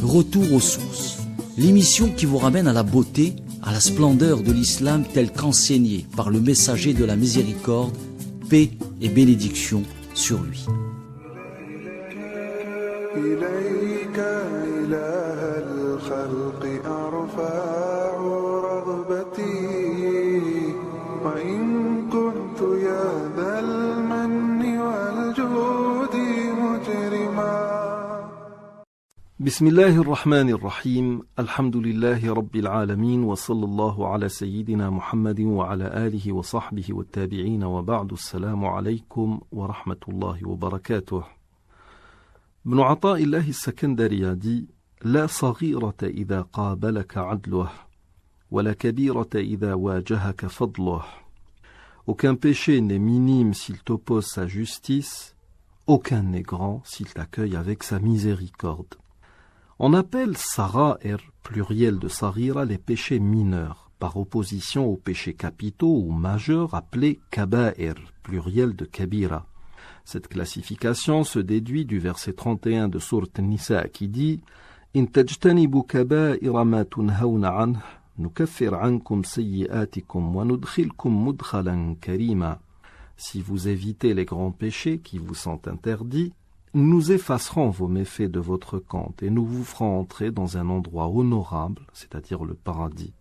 Retour aux sources, l'émission qui vous ramène à la beauté, à la splendeur de l'islam tel qu'enseigné par le messager de la miséricorde, paix et bénédiction sur lui. بسم الله الرحمن الرحيم الحمد لله رب العالمين وصلى الله على سيدنا محمد وعلى آله وصحبه والتابعين وبعد السلام عليكم ورحمة الله وبركاته. ابن عطاء الله السكندري dit لا صغيرة إذا قابلك عدله ولا كبيرة إذا واجهك فضله. Aucun péché n'est minime s'il t'oppose sa justice, aucun n'est grand s'il t'accueille avec sa miséricorde. On appelle sara'ir, pluriel de sarira, les péchés mineurs, par opposition aux péchés capitaux ou majeurs appelés kaba'ir, pluriel de kabira. Cette classification se déduit du verset 31 de sourate Nisa qui dit « In tajtanibu kaba'ira ma tunhawna anh, nukaffir ankum sayyi'atikum wa nudkhilkum mudkhalan karima » Si vous évitez les grands péchés qui vous sont interdits, nous effacerons vos méfaits de votre compte et nous vous ferons entrer dans un endroit honorable, c'est-à-dire le paradis.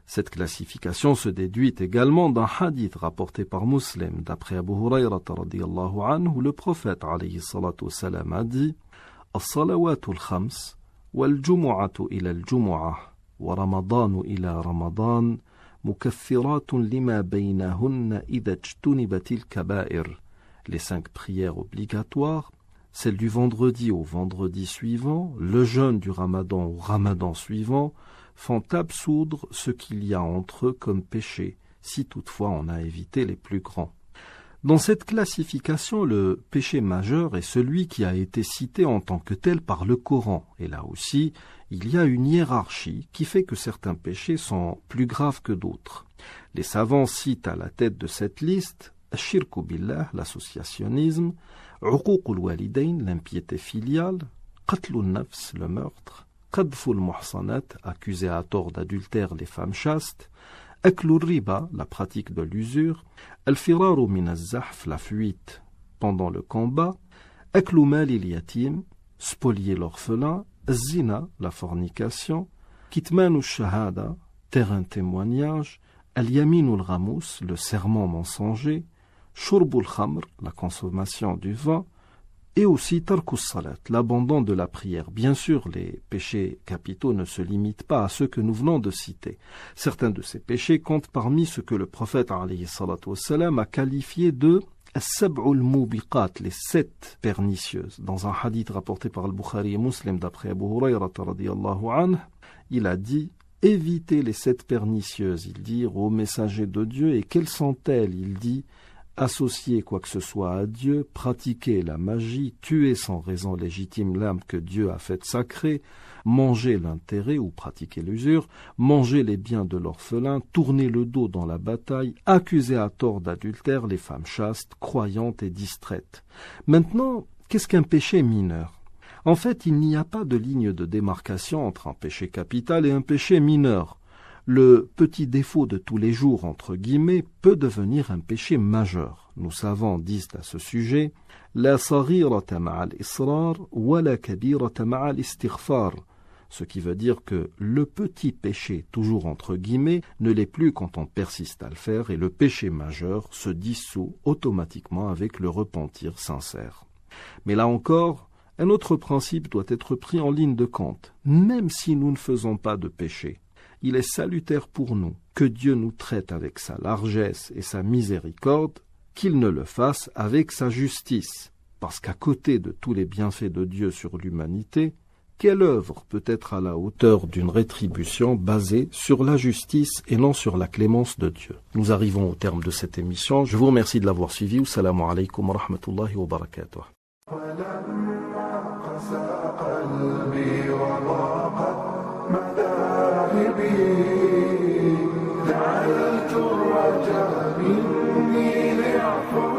Cette classification se déduit également d'un hadith rapporté par Muslim, d'après Abu Hurayrata radiyallahu anhu, où le prophète alayhi salatu wassalam a dit « As-salawatu al-khams, wal-jumu'atu ila al-jumu'ah, wa ramadanu ila ramadan, mukaffiratun lima baynahunna idha ijtunibatil kaba'ir » Les 5 prières obligatoires, celle du vendredi au vendredi suivant, le jeûne du ramadan au ramadan suivant, font absoudre ce qu'il y a entre eux comme péché, si toutefois on a évité les plus grands. Dans cette classification, le péché majeur est celui qui a été cité en tant que tel par le Coran. Et là aussi, il y a une hiérarchie qui fait que certains péchés sont plus graves que d'autres. Les savants citent à la tête de cette liste Shirku billah, l'associationnisme, Uququl walidain, l'impiété filiale, Qatlun nafs, le meurtre, Qadful muhsanat, accusé à tort d'adultère les femmes chastes, Aklur riba, la pratique de l'usure, Al-firaru min az-zahf, la fuite pendant le combat, Aklu malil yatim, spolier l'orphelin, Zina, la fornication, Kitmanu shahada, terrain témoignage, Al-yaminul ramus, le serment mensonger, Shurbul khamr, la consommation du vin, et aussi tarkus salat, l'abandon de la prière. Bien sûr, les péchés capitaux ne se limitent pas à ceux que nous venons de citer. Certains de ces péchés comptent parmi ce que le prophète alayhi salatu wassalam a qualifié de as-sab'ul mubiqat, les 7 pernicieuses. Dans un hadith rapporté par Al-Bukhari et Muslim d'après Abu Hurayrata radiyallahu anhu, il a dit « Évitez les 7 pernicieuses », il dit au messager de Dieu. Et quelles sont-elles? Il dit « Associer quoi que ce soit à Dieu, pratiquer la magie, tuer sans raison légitime l'âme que Dieu a faite sacrée, manger l'intérêt ou pratiquer l'usure, manger les biens de l'orphelin, tourner le dos dans la bataille, accuser à tort d'adultère les femmes chastes, croyantes et distraites. » Maintenant, qu'est-ce qu'un péché mineur? En fait, il n'y a pas de ligne de démarcation entre un péché capital et un péché mineur. Le petit défaut de tous les jours, entre guillemets, peut devenir un péché majeur. Nos savants disent à ce sujet « La saghirata ma'al israr wa la kabirata ma'al istighfar » ce qui veut dire que le petit péché, toujours entre guillemets, ne l'est plus quand on persiste à le faire et le péché majeur se dissout automatiquement avec le repentir sincère. Mais là encore, un autre principe doit être pris en ligne de compte. Même si nous ne faisons pas de péché, il est salutaire pour nous que Dieu nous traite avec sa largesse et sa miséricorde, qu'il ne le fasse avec sa justice. Parce qu'à côté de tous les bienfaits de Dieu sur l'humanité, quelle œuvre peut être à la hauteur d'une rétribution basée sur la justice et non sur la clémence de Dieu? Nous arrivons au terme de cette émission. Je vous remercie de l'avoir suivi. Assalamu alaikum wa rahmatullahi wa barakatuh. جعلت الرجاء مني ليعفو